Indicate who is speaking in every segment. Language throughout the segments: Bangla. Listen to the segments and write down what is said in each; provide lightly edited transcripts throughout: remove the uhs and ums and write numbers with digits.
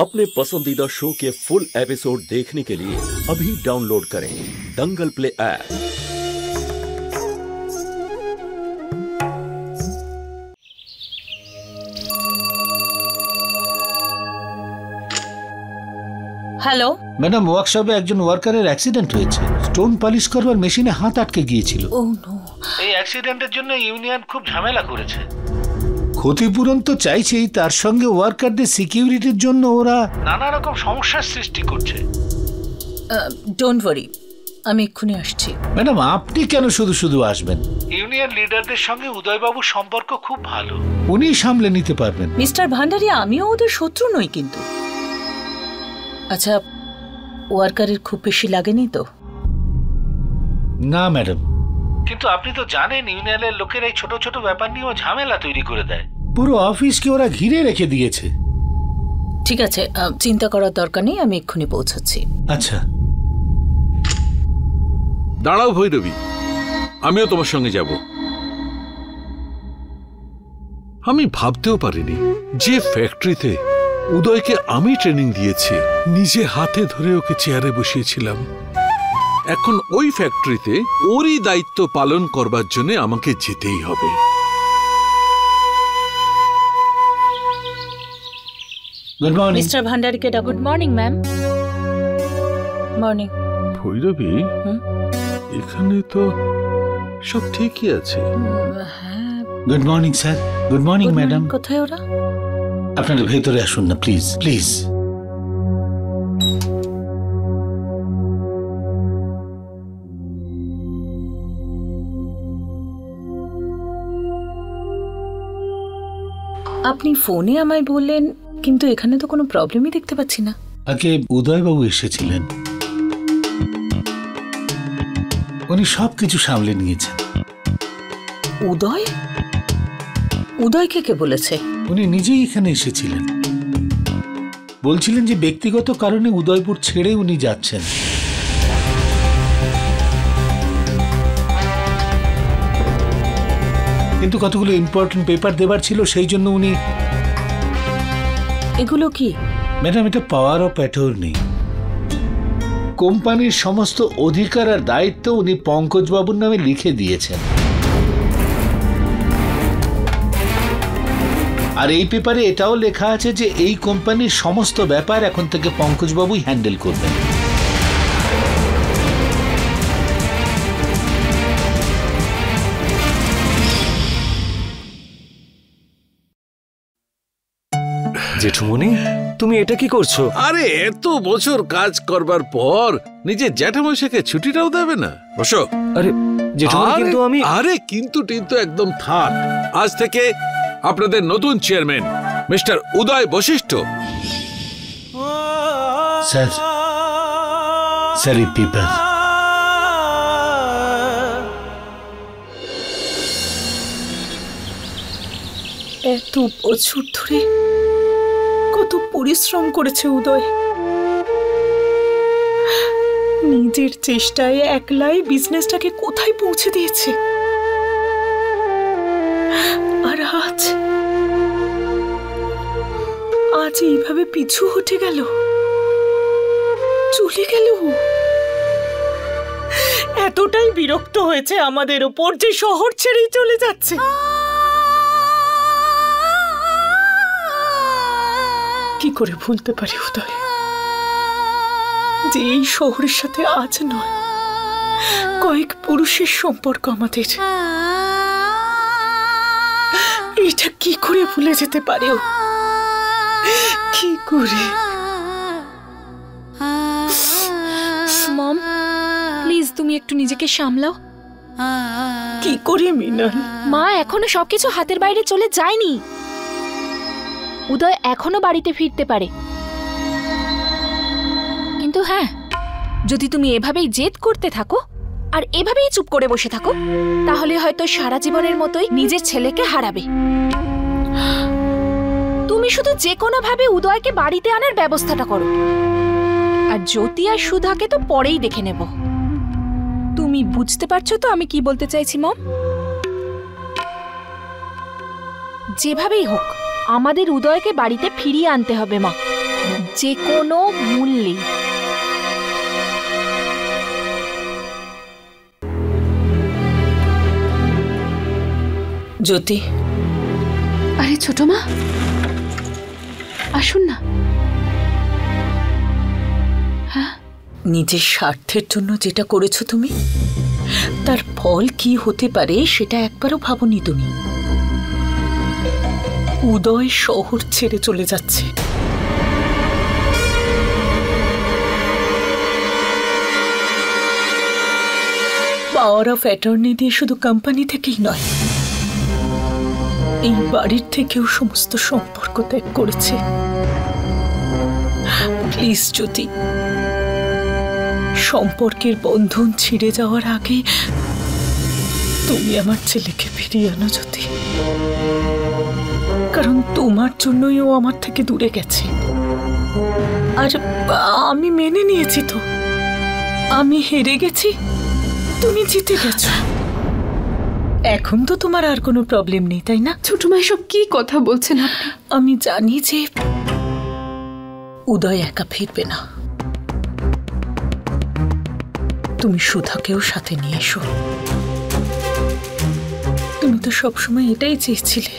Speaker 1: अपने पसंदीदा शो के फुल एपिसोड देखने के लिए अभी डाउनलोड करें दंगल प्ले ऐप।
Speaker 2: হ্যালো
Speaker 3: ম্যাডাম, ওয়ার্কশপে একজন ওয়ার্কারের অ্যাক্সিডেন্ট হয়েছে। স্টোন পলিশ করবার মেশিনে হাত আটকে গিয়েছিল।
Speaker 2: ও নো।
Speaker 3: এই অ্যাক্সিডেন্টের জন্য ইউনিয়ন খুব ঝামেলা করেছে। ক্ষতিপূরণ তো চাইছেই, তার সঙ্গে ওয়ার্কারদের সিকিউরিটির জন্য ওরা নানা রকম সমস্যার সৃষ্টি করছে।
Speaker 2: ডোন্ট ওয়ারি, আমি এক্ষুনি আসছি।
Speaker 3: ম্যাডাম, আপনি কেন শুধু শুধু আসবেন? ইউনিয়ন লিডারদের সঙ্গে উদয়বাবুর সম্পর্ক খুব ভালো, উনি সামলে নিতে পারবেন।
Speaker 2: মিস্টার ভান্ডারি, আমিও ওদের শত্রু নই কিন্তু। আচ্ছা, ওয়ার্কারের খুব বেশি লাগেনি তো?
Speaker 3: না ম্যাডাম, কিন্তু আপনি তো জানেন ইউনিয়নের লোকেরা এই ছোট ছোট ব্যাপার নিয়েও ঝামেলা তৈরি করে দেয়। পুরো অফিসকে ওরা ঘিরে রেখে দিয়েছে।
Speaker 2: ঠিক আছে, চিন্তা করার দরকার নেই, আমি এক্ষুনি পৌঁছাচ্ছি।
Speaker 3: আচ্ছা।
Speaker 4: দাঁড়াও ভৈরবী, আমিও তোমার সঙ্গে যাব। আমি ভাবতেও পারিনি যে ফ্যাক্টরিতে উদয়কে আমি ট্রেনিং দিয়েছি, নিজে হাতে ধরে ওকে চেয়ারে বসিয়েছিলাম, এখন ওই ফ্যাক্টরিতে ওরই দায়িত্ব পালন করবার জন্য আমাকে যেতেই হবে।
Speaker 3: গুড মর্নিং
Speaker 2: মিস্টার ভান্ডারিকে ডাকুন।
Speaker 5: Good morning ma'am.
Speaker 2: মর্নিং।
Speaker 4: ভৈরবী, এখানে তো সব ঠিকই আছে।
Speaker 3: Good morning sir. Good morning madam.
Speaker 2: কোথায় ওরা?
Speaker 3: আপনারা ভেতরে আসুন না প্লিজ, প্লিজ।
Speaker 2: আপনি ফোনে আমায় বললেন, কিন্তু এখানে তো কোনো প্রবলেমই দেখতে পাচ্ছি না।
Speaker 3: আগে উদয়বাবু এসেছিলেন, উনি সবকিছু সামলে নিয়েছেন।
Speaker 2: উদয়? উদয়কে কে বলেছে?
Speaker 3: উনি নিজেই এখানে এসেছিলেন, বলছিলেন যে ব্যক্তিগত কারণে উদয়পুর ছেড়ে উনি যাচ্ছেন। কিন্তু কতগুলো ইম্পর্টেন্ট পেপার দেবার ছিল, সেই জন্য উনি।
Speaker 2: এগুলো কি?
Speaker 3: ম্যাডাম, এটা পাওয়ার অফ অ্যাটর্নি। কোম্পানির সমস্ত অধিকার আর দায়িত্ব উনি পঙ্কজবাবুর নামে লিখে দিয়েছেন। আর এই পেপারে এটাও লেখা আছে যে এই কোম্পানির সমস্ত ব্যাপার এখন থেকে পঙ্কজবাবুই হ্যান্ডেল করবেন।
Speaker 6: জেঠুমনি, তুমি এটা কি করছো?
Speaker 4: আরে, এত বছর কাজ করবার পর নিজের জ্যাঠামশাইকে ছুটিটাও দেবে না? বসো।
Speaker 6: আরে জেঠুমনি, কিন্তু আমি।
Speaker 4: আরে কিন্তু টিন্তু একদম থাক। আজ থেকে আপনাদের নতুন চেয়ারম্যান মিস্টার উদয় বশিষ্ঠ।
Speaker 3: স্যার, স্যার এই পেপার।
Speaker 2: এত বছর ধরে কত পরিশ্রম করেছে উদয়, নিজের চেষ্টায় একলাই বিজনেসটাকে কোথায় পৌঁছে দিয়েছে। আর আজ এইভাবে পিছু হটে গেল, চলে গেল। এতটাই বিরক্ত হয়েছে আমাদের ওপর যে শহর ছেড়েই চলে যাচ্ছে। কি করে ভুলতে পারি উদয় যে এই শহরের সাথে আজ নয়, কয়েক পুরুষের সম্পর্ক আমাদের। এটা কি করে ভুলে যেতে পারে ও? কি করে?
Speaker 5: মম, প্লিজ তুমি একটু নিজেকে সামলাও।
Speaker 2: কি করে মিনাল?
Speaker 5: মা, এখনো সবকিছু হাতের বাইরে চলে যায়নি। উদয় এখনো বাড়িতে ফিরতে পারে, কিন্তু হ্যাঁ, যদি তুমি এভাবেই জেদ করতে থাকো আর এভাবেই চুপ করে বসে থাকো, তাহলে হয়তো সারা জীবনের মতোই নিজের ছেলেকে হারাবে। তুমি শুধু যে কোনো ভাবে উদয়কে বাড়িতে আনার ব্যবস্থাটা করো, আর জ্যোতি আর সুধাকে তো পরেই দেখে নেব। তুমি বুঝতে পারছো তো আমি কি বলতে চাইছি মম? যেভাবেই হোক আমাদের উদয়কে বাড়িতে ফিরিয়ে আনতে হবে মা। যে কোনো মূল্যে।
Speaker 2: জ্যোতি,
Speaker 5: আরে ছোট মা, আসুন না। হ্যাঁ,
Speaker 2: নিজের স্বার্থের জন্য যেটা করেছো তুমি, তার ফল কি হতে পারে সেটা একবারও ভাবনি তুমি। উদয় শহর ছেড়ে চলে যাচ্ছে। পাওয়ার অফ অ্যাটর্নি দিয়ে শুধু কোম্পানি থেকেই নয়, এই বাড়ির থেকেও সমস্ত সম্পর্ক ত্যাগ করেছে। প্লিজ জ্যোতি, সম্পর্কের বন্ধন ছিঁড়ে যাওয়ার আগে তুমি আমার ছেলেকে ফিরিয়ে আনো জ্যোতি, কারণ তোমার জন্যই ও আমার থেকে দূরে গেছে। আর আমি মেনে নিয়েছি তো, আমি হেরে গেছি, তুমি জিতে গেছো। এখন তো তোমার আর কোনো প্রবলেম নেই, তাই না?
Speaker 5: ছোট মা এসব কি কথা বলছেন আপনি?
Speaker 2: আমি জানি যে উদয় একা ফিরবে না, তুমি সুধাকেও সাথে নিয়ে এসো। তুমি তো সবসময় এটাই চেয়েছিলে।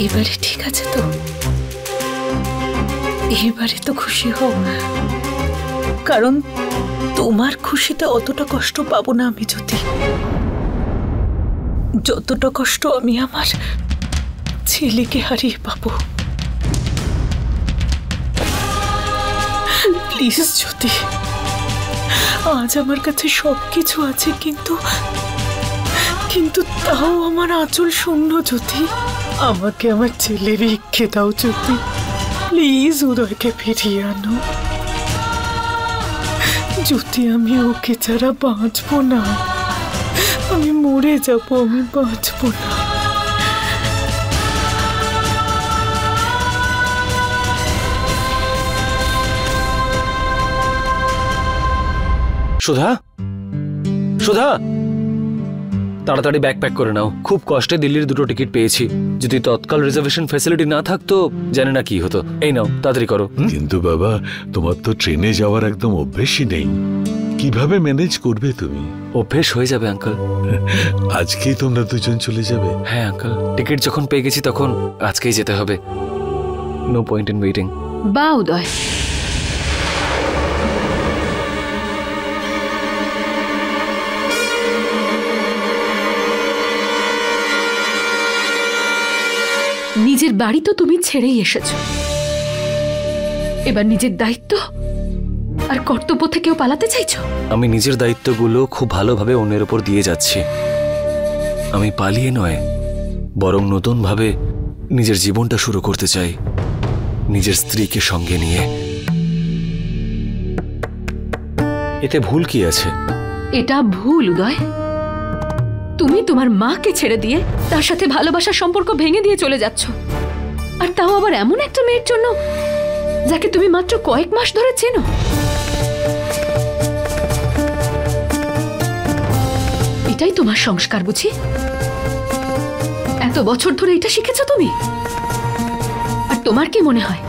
Speaker 2: এবারে ঠিক আছে তো? এবারে তো খুশি হও, কারণ তোমার খুশিতে অতটা কষ্ট পাবো না আমি জ্যোতি, যতটা কষ্ট আমি আমার ছেলেকে হারিয়ে পাবো। প্লিজ জ্যোতি, আজ আমার কাছে সবকিছু আছে, কিন্তু তাও আমার আঁচল শূন্য জ্যোতি। আমাকে আমার ছেলের রেখে দাও জ্যোতি, প্লিজ উদয়কে ফিরিয়ে আনো জ্যোতি। আমি ওকে ছাড়া বাঁচবো না, আমি মরে যাবো, আমি বাঁচবো না।
Speaker 6: সুধা, সুধা, তাড়াতাড়ি ব্যাগ প্যাক করে নাও। খুব কষ্টে দিল্লির 2টো টিকিট পেয়েছি। যদি তৎকাল রিজার্ভেশন ফ্যাসিলিটি না থাকতো জানি না কি হতো। এই নাও, তাড়াতাড়ি করো।
Speaker 4: কিন্তু বাবা, তোমার তো ট্রেনে যাওয়ার একদম অভ্যেসই নেই, কিভাবে ম্যানেজ করবে তুমি?
Speaker 6: অভ্যেস হয়ে যাবে আঙ্কেল।
Speaker 4: আজকেই তোমরা দুজন চলে যাবে?
Speaker 6: হ্যাঁ আঙ্কেল, টিকিট যখন পেয়ে গেছি তখন আজকেই যেতে হবে। No point in waiting.
Speaker 5: বা উদয়, নিজের বাড়ি তো তুমি ছেড়েই এসেছো, এবার নিজের দায়িত্ব আর কর্তব্য থেকেও পালাতে চাইছো?
Speaker 6: আমি নিজের দায়িত্বগুলো খুব ভালোভাবে অন্যের উপর দিয়ে যাচ্ছি। আমি পালিয়ে নয়, বরং নতুনভাবে নিজের জীবনটা শুরু করতে চাই, নিজের স্ত্রীকে সঙ্গে নিয়ে। এতে ভুল কি আছে?
Speaker 5: এটা ভুল উদয়। তুমি তোমার মাকে ছেড়ে দিয়ে তার সাথে ভালোবাসার সম্পর্ক ভেঙে দিয়ে চলে যাচ্ছ, আর তাও আবার এমন একটা মেয়ের জন্য যাকে তুমি মাত্র কয়েক মাস ধরে চেনো। এটাই তোমার সংস্কার বুঝি? এত বছর ধরে এটা শিখেছো তুমি? আর তোমার কি মনে হয়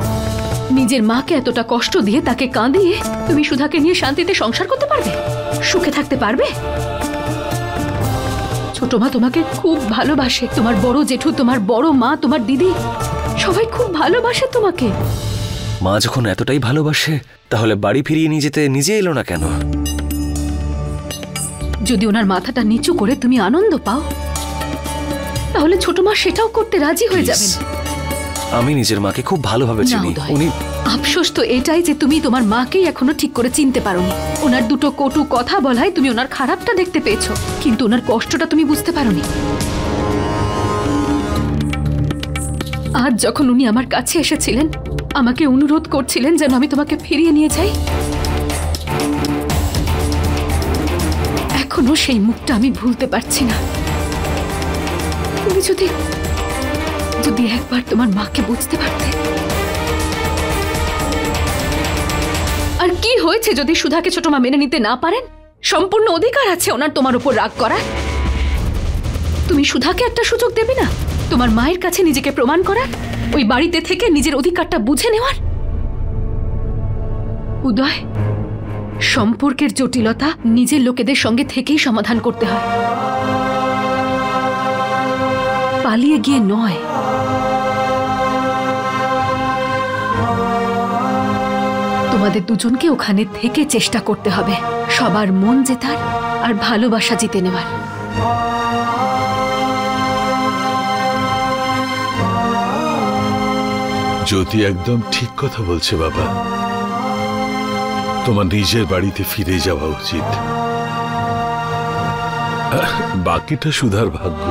Speaker 5: নিজের মাকে এতটা কষ্ট দিয়ে তাকে কাঁদিয়ে তুমি সুধাকে নিয়ে শান্তিতে সংসার করতে পারবে, সুখে থাকতে পারবে? ছোট মা তোমাকে খুব ভালোবাসে, তোমার বড় জেঠু, তোমার বড় মা, তোমার দিদি সবাই খুব ভালোবাসে তোমাকে।
Speaker 6: মা যখন এতটাই ভালোবাসে তাহলে বাড়ি ফিরিয়ে নিয়ে যেতে নিজে এলো না কেন?
Speaker 5: যদি ওনার মাথাটা নিচু করে তুমি আনন্দ পাও তাহলে ছোট মা সেটাও করতে রাজি হয়ে যাবেন।
Speaker 6: আমি নিজের মাকে খুব ভালোভাবে চিনি। উনি
Speaker 5: আফসোস তো এটাই যে তুমি তোমার মাকেই এখনো ঠিক করে চিনতে পারোনি। ওনার 2টো কটু কথা বলায় তুমি ওনার খারাপটা দেখতে পেয়েছো, কিন্তু ওনার কষ্টটা তুমি বুঝতে পারোনি। আজ যখন উনি আমার কাছে এসেছিলেন, আমাকে অনুরোধ করছিলেন যেন আমি তোমাকে ফিরিয়ে নিয়ে যাই, এখনো সেই মুখটা আমি ভুলতে পারছি না। তুমি যদি একবার তোমার মাকে বুঝতে পারতে। আর কি হয়েছে যদি সুধাকে ছোট মা মেনে নিতে না পারেন? সম্পূর্ণ অধিকার আছে ওনার তোমার উপর রাগ করার। তুমি সুধাকে একটা সুযোগ দেবে না তোমার মায়ের কাছে নিজেকে প্রমাণ করার? ওই বাড়িতে থেকে নিজের অধিকারটা বুঝে নেওয়ার? উদয়, সম্পর্কের জটিলতা নিজের লোকেদের সঙ্গে থেকেই সমাধান করতে হয়, পালিয়ে গিয়ে নয়। তোমাদের দুজনকে ওখানে থেকে চেষ্টা করতে হবে সবার মন জেতার আর ভালোবাসা জিতে নেওয়ার।
Speaker 4: জ্যোতি একদম ঠিক কথা বলছে বাবা। তোমার নিজের বাড়িতে ফিরে যাওয়া উচিত। বাকিটা সুধার ভাগ্য।